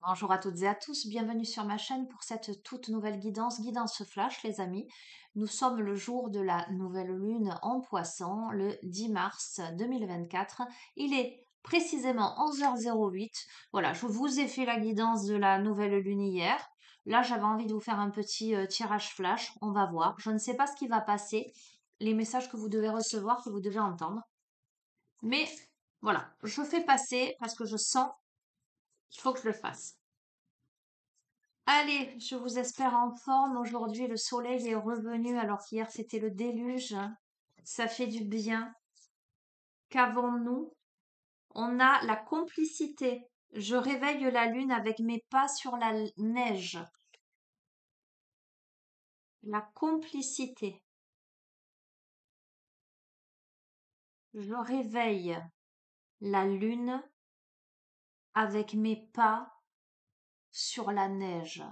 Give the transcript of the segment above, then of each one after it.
Bonjour à toutes et à tous, bienvenue sur ma chaîne pour cette toute nouvelle guidance flash les amis. Nous sommes le jour de la nouvelle lune en poisson, le 10 mars 2024. Il est précisément 11h08. Voilà, je vous ai fait la guidance de la nouvelle lune hier. Là, j'avais envie de vous faire un petit tirage flash, on va voir. Je ne sais pas ce qui va passer, les messages que vous devez recevoir, que vous devez entendre. Mais voilà, je fais passer parce que je sens qu'il faut que je le fasse. Allez, je vous espère en forme. Aujourd'hui, le soleil est revenu alors qu'hier c'était le déluge. Ça fait du bien. Qu'avons-nous? On a la complicité. Je réveille la lune avec mes pas sur la neige. La complicité. Je réveille la lune avec mes pas sur la neige.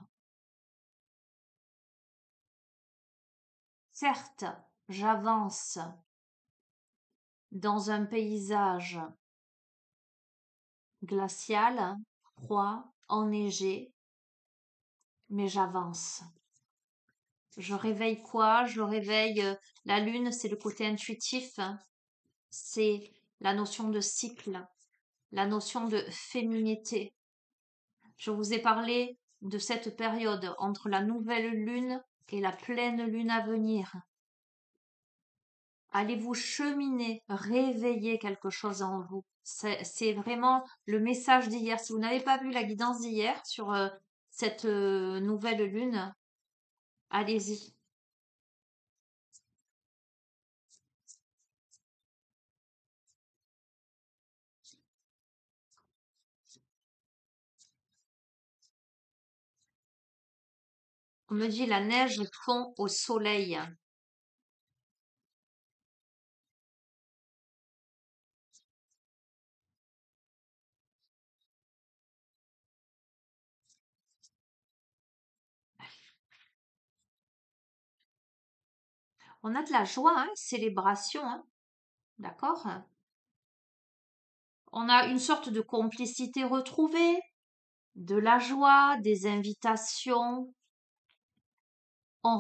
Certes, j'avance dans un paysage glacial, froid, enneigé, mais j'avance. Je réveille quoi? Je réveille la lune, c'est le côté intuitif, hein. C'est la notion de cycle, la notion de féminité. Je vous ai parlé de cette période entre la nouvelle lune et la pleine lune à venir. Allez-vous cheminer, réveiller quelque chose en vous. C'est vraiment le message d'hier. Si vous n'avez pas vu la guidance d'hier sur cette nouvelle lune, allez-y. On me dit la neige fond au soleil. On a de la joie, hein, célébration, hein, d'accord? On a une sorte de complicité retrouvée, de la joie, des invitations. On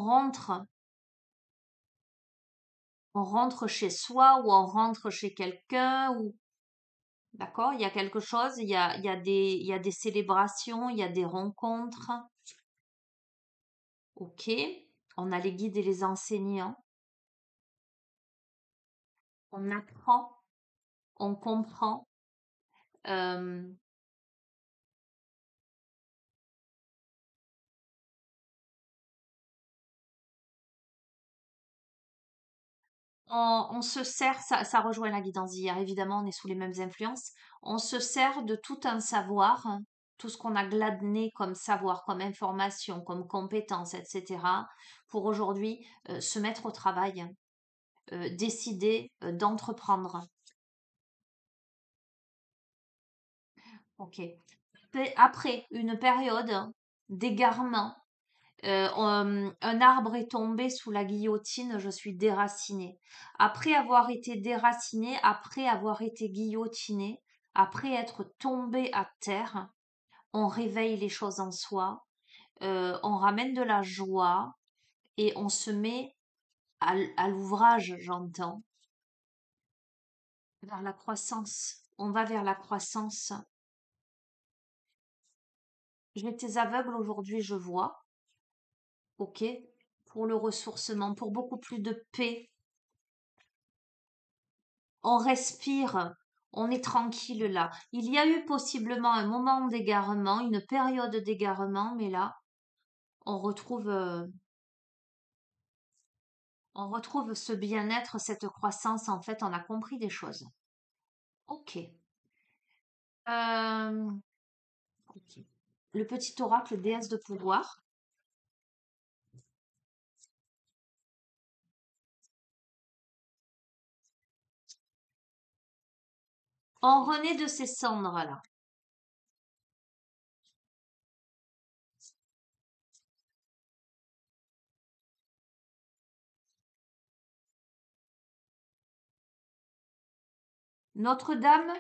rentre chez soi ou on rentre chez quelqu'un ou d'accord? Il y a quelque chose, il y a des célébrations, il y a des rencontres. Ok, on a les guides et les enseignants. On apprend, on comprend. Euh, on se sert, ça rejoint la guidance d'hier, évidemment, on est sous les mêmes influences. On se sert de tout un savoir, hein, tout ce qu'on a glané comme savoir, comme information, comme compétence, etc., pour aujourd'hui se mettre au travail, décider d'entreprendre. Ok. Après une période d'égarement, un arbre est tombé sous la guillotine, je suis déracinée. Après avoir été déracinée, après avoir été guillotinée, après être tombée à terre, on réveille les choses en soi, on ramène de la joie et on se met à l'ouvrage, j'entends, vers la croissance. On va vers la croissance. J'étais aveugle, aujourd'hui je vois, ok, pour le ressourcement, pour beaucoup plus de paix. On respire, on est tranquille là. Il y a eu possiblement un moment d'égarement, une période d'égarement, mais là, on retrouve, euh, on retrouve ce bien-être, cette croissance. En fait, on a compris des choses. Ok. Euh, ok. Le petit oracle déesse de pouvoir. On renaît de ces cendres là. Notre-Dame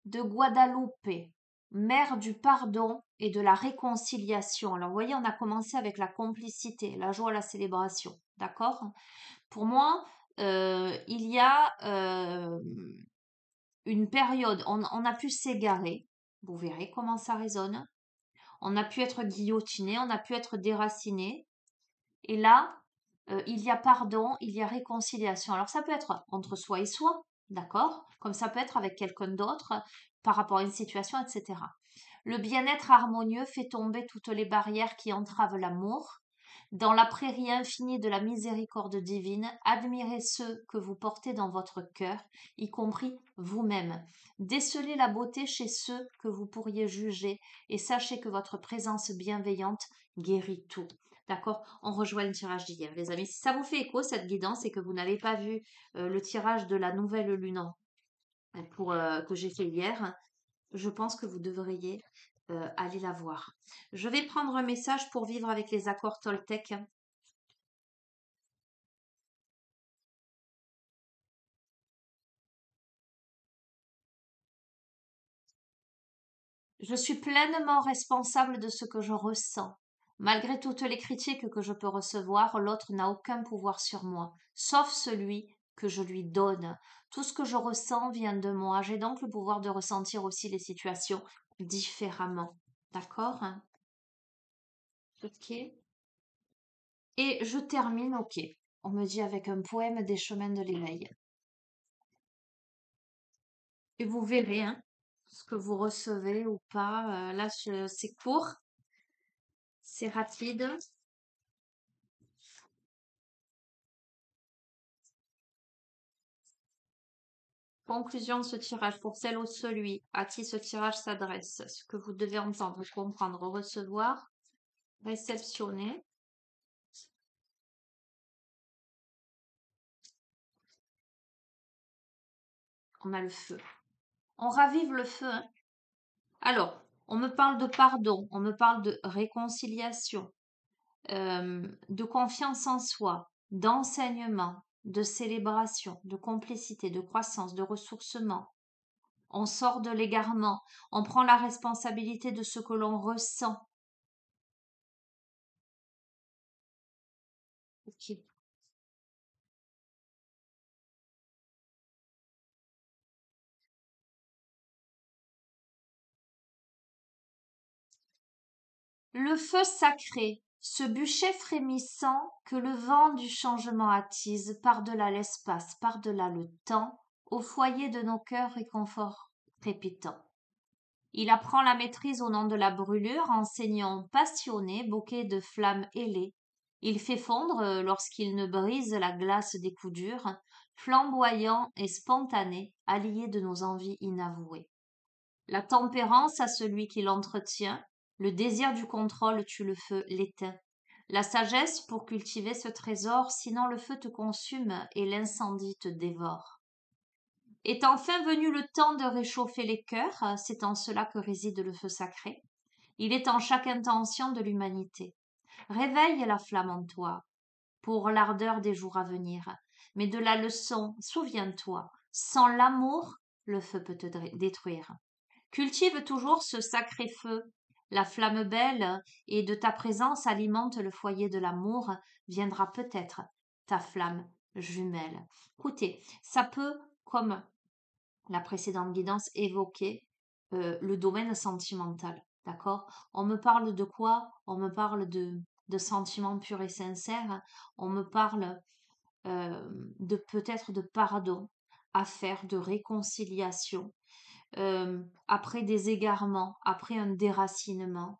de Guadalupe. mère du pardon et de la réconciliation. Alors, vous voyez, on a commencé avec la complicité, la joie, la célébration. D'accord? Pour moi, il y a une période, on a pu s'égarer. Vous verrez comment ça résonne. On a pu être guillotiné, on a pu être déraciné. Et là, il y a pardon, il y a réconciliation. Alors ça peut être entre soi et soi, d'accord? Comme ça peut être avec quelqu'un d'autre par rapport à une situation, etc. Le bien-être harmonieux fait tomber toutes les barrières qui entravent l'amour. Dans la prairie infinie de la miséricorde divine, admirez ceux que vous portez dans votre cœur, y compris vous-même. Décelez la beauté chez ceux que vous pourriez juger et sachez que votre présence bienveillante guérit tout. D'accord? On rejoint le tirage d'hier, les amis. Si ça vous fait écho, cette guidance, et que vous n'avez pas vu le tirage de la nouvelle lune que j'ai fait hier, je pense que vous devriez aller la voir. Je vais prendre un message pour vivre avec les accords Toltec. Je suis pleinement responsable de ce que je ressens. Malgré toutes les critiques que je peux recevoir, l'autre n'a aucun pouvoir sur moi, sauf celui que je lui donne. Tout ce que je ressens vient de moi. J'ai donc le pouvoir de ressentir aussi les situations différemment. D'accord? Ok. Et je termine, ok. On me dit avec un poème des chemins de l'éveil. Et vous verrez hein, ce que vous recevez ou pas. Là, c'est court, c'est rapide. Conclusion de ce tirage pour celle ou celui à qui ce tirage s'adresse. Ce que vous devez entendre, comprendre, recevoir, réceptionner. On a le feu. On ravive le feu. Hein. Alors, on me parle de pardon, on me parle de réconciliation, de confiance en soi, d'enseignement, de célébration, de complicité, de croissance, de ressourcement. On sort de l'égarement, on prend la responsabilité de ce que l'on ressent. Ok. Le feu sacré, ce bûcher frémissant que le vent du changement attise par-delà l'espace, par-delà le temps, au foyer de nos cœurs réconfort crépitant. Il apprend la maîtrise au nom de la brûlure, enseignant passionné, bouquet de flammes ailées. Il fait fondre, lorsqu'il ne brise la glace des coups durs, flamboyant et spontané, allié de nos envies inavouées. La tempérance à celui qui l'entretient, le désir du contrôle tue le feu, l'éteint. La sagesse pour cultiver ce trésor, sinon le feu te consume et l'incendie te dévore. Est enfin venu le temps de réchauffer les cœurs, c'est en cela que réside le feu sacré. Il est en chaque intention de l'humanité. Réveille la flamme en toi pour l'ardeur des jours à venir. Mais de la leçon, souviens-toi, sans l'amour, le feu peut te détruire. Cultive toujours ce sacré feu. La flamme belle et de ta présence alimente le foyer de l'amour, viendra peut-être ta flamme jumelle. Écoutez, ça peut, comme la précédente guidance, évoquer le domaine sentimental. D'accord? On me parle de quoi? On me parle de sentiments purs et sincères. On me parle de peut-être de pardon à faire, de réconciliation après des égarements, après un déracinement,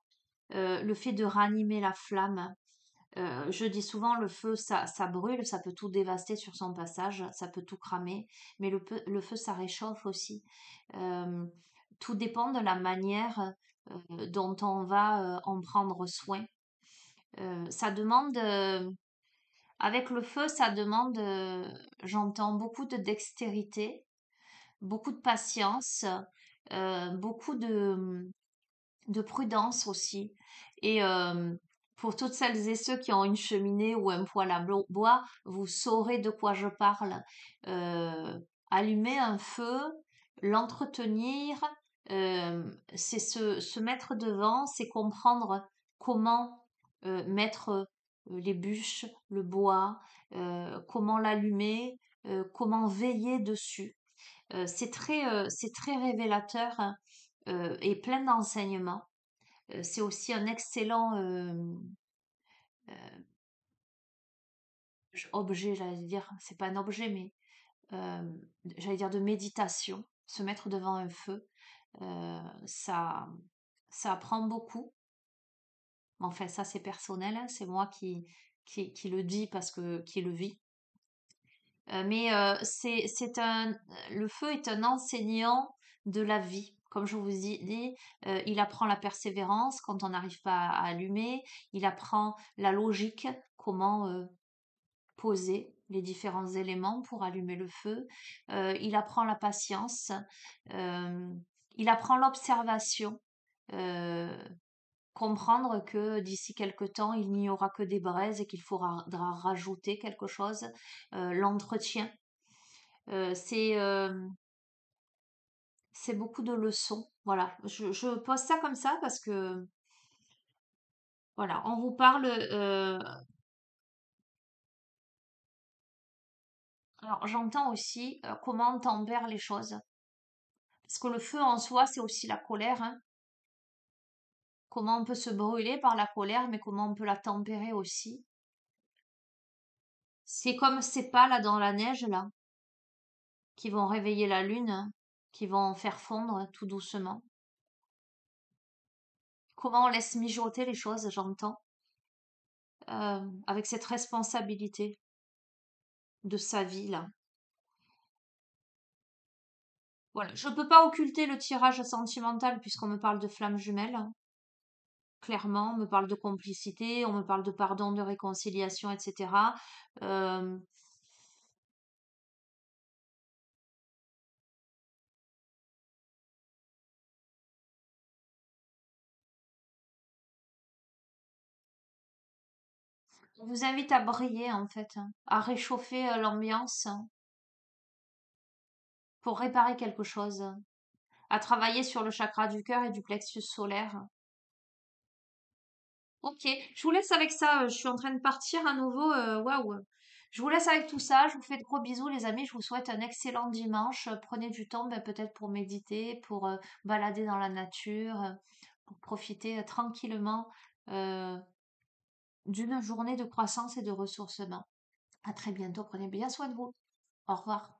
le fait de ranimer la flamme. Je dis souvent, le feu, ça brûle, ça peut tout dévaster sur son passage, ça peut tout cramer, mais le feu, ça réchauffe aussi. Euh, Tout dépend de la manière dont on va en prendre soin. Ça demande, avec le feu, ça demande, j'entends beaucoup de dextérité, beaucoup de patience, beaucoup de prudence aussi. Et pour toutes celles et ceux qui ont une cheminée ou un poêle à bois, vous saurez de quoi je parle. Euh, Allumer un feu, l'entretenir, C'est se mettre devant, c'est comprendre comment mettre les bûches, le bois, comment l'allumer, comment veiller dessus. C'est très révélateur hein, et plein d'enseignements. C'est aussi un excellent objet, j'allais dire, c'est pas un objet, mais euh, j'allais dire de méditation, se mettre devant un feu, ça, ça apprend beaucoup. Enfin, ça c'est personnel, hein, c'est moi qui le dis parce que qui le vit. Mais le feu est un enseignant de la vie. Comme je vous ai dit, il apprend la persévérance quand on n'arrive pas à allumer. Il apprend la logique, comment poser les différents éléments pour allumer le feu. Il apprend la patience. euh, il apprend l'observation. euh, Comprendre que d'ici quelque temps, il n'y aura que des braises et qu'il faudra rajouter quelque chose. L'entretien. Euh, c'est euh, c'est beaucoup de leçons. Voilà, je pose ça comme ça parce que voilà, on vous parle. Alors j'entends aussi comment on tempère les choses. Parce que le feu en soi, c'est aussi la colère, hein. Comment on peut se brûler par la colère, mais comment on peut la tempérer aussi. C'est comme ces pas là dans la neige là, qui vont réveiller la lune, hein, qui vont faire fondre tout doucement. Comment on laisse mijoter les choses, j'entends, avec cette responsabilité de sa vie là. Voilà, je peux pas occulter le tirage sentimental puisqu'on me parle de flammes jumelles. Clairement, on me parle de complicité, on me parle de pardon, de réconciliation, etc. Euh, on vous invite à briller en fait, hein, à réchauffer l'ambiance pour réparer quelque chose, à travailler sur le chakra du cœur et du plexus solaire. Ok, je vous laisse avec ça. Je suis en train de partir à nouveau. Waouh. Je vous laisse avec tout ça. Je vous fais de gros bisous, les amis. Je vous souhaite un excellent dimanche. Prenez du temps, ben, peut-être pour méditer, pour balader dans la nature, pour profiter tranquillement euh, d'une journée de croissance et de ressourcement. À très bientôt. Prenez bien soin de vous. Au revoir.